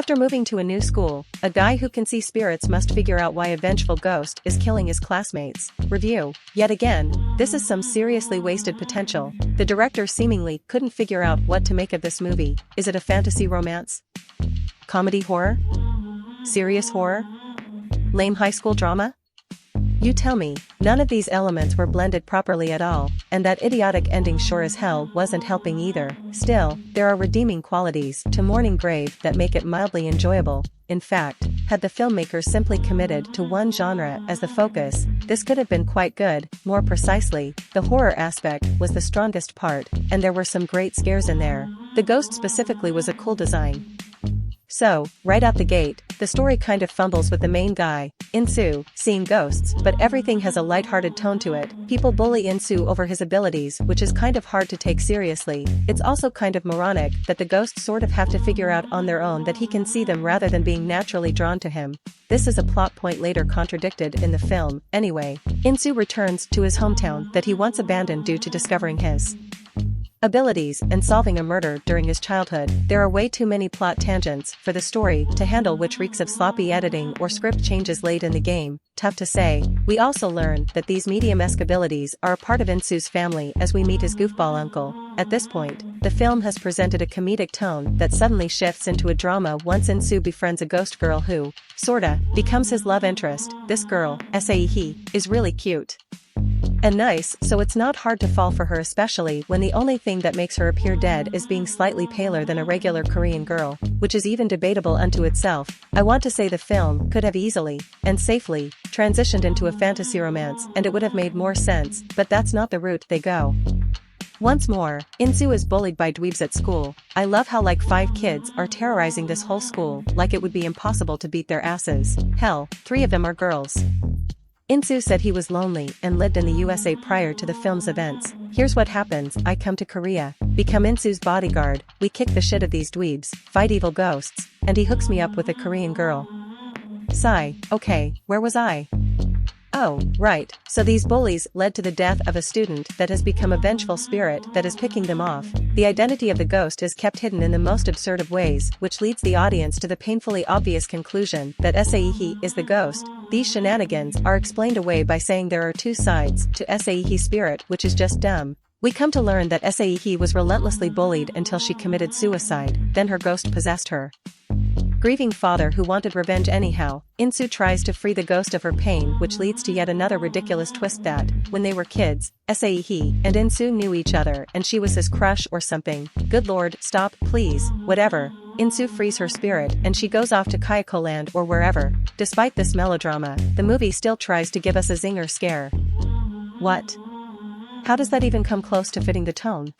After moving to a new school, a guy who can see spirits must figure out why a vengeful ghost is killing his classmates. Review. Yet again, this is some seriously wasted potential. The director seemingly couldn't figure out what to make of this movie. Is it a fantasy romance? Comedy horror? Serious horror? Lame high school drama? You tell me. None of these elements were blended properly at all, and that idiotic ending sure as hell wasn't helping either. Still, there are redeeming qualities to Mourning Grave that make it mildly enjoyable. In fact, had the filmmakers simply committed to one genre as the focus, this could have been quite good. More precisely, the horror aspect was the strongest part, and there were some great scares in there. The ghost specifically was a cool design. So, right out the gate, the story kind of fumbles with the main guy, Insu, seeing ghosts, but everything has a lighthearted tone to it. People bully Insu over his abilities, which is kind of hard to take seriously. It's also kind of moronic that the ghosts sort of have to figure out on their own that he can see them rather than being naturally drawn to him. This is a plot point later contradicted in the film. Anyway, Insu returns to his hometown that he once abandoned due to discovering his abilities and solving a murder during his childhood. There are way too many plot tangents for the story to handle, which reeks of sloppy editing or script changes late in the game. Tough to say. We also learn that these medium-esque abilities are a part of Insu's family as we meet his goofball uncle. At this point, the film has presented a comedic tone that suddenly shifts into a drama once Insu befriends a ghost girl who, sorta, becomes his love interest. This girl, Saehi, is really cute and nice, so it's not hard to fall for her, especially when the only thing that makes her appear dead is being slightly paler than a regular Korean girl, which is even debatable unto itself. I want to say the film could have easily, and safely, transitioned into a fantasy romance and it would have made more sense, but that's not the route they go. Once more, Insu is bullied by dweebs at school. I love how like 5 kids are terrorizing this whole school like it would be impossible to beat their asses. Hell, 3 of them are girls. Insu said he was lonely and lived in the USA prior to the film's events. Here's what happens. I come to Korea, become Insu's bodyguard, we kick the shit of these dweebs, fight evil ghosts, and he hooks me up with a Korean girl. Sigh. Okay, where was I? Oh, right, so these bullies led to the death of a student that has become a vengeful spirit that is picking them off. The identity of the ghost is kept hidden in the most absurd of ways, which leads the audience to the painfully obvious conclusion that Saehi is the ghost. These shenanigans are explained away by saying there are 2 sides to Saehi's spirit, which is just dumb. We come to learn that Saehi was relentlessly bullied until she committed suicide, then her ghost possessed her grieving father who wanted revenge anyhow. Insu tries to free the ghost of her pain, which leads to yet another ridiculous twist that, when they were kids, Saehi and Insu knew each other and she was his crush or something. Good lord, stop, please, whatever. Insu frees her spirit and she goes off to Kayako land or wherever. Despite this melodrama, the movie still tries to give us a zinger scare. What? How does that even come close to fitting the tone?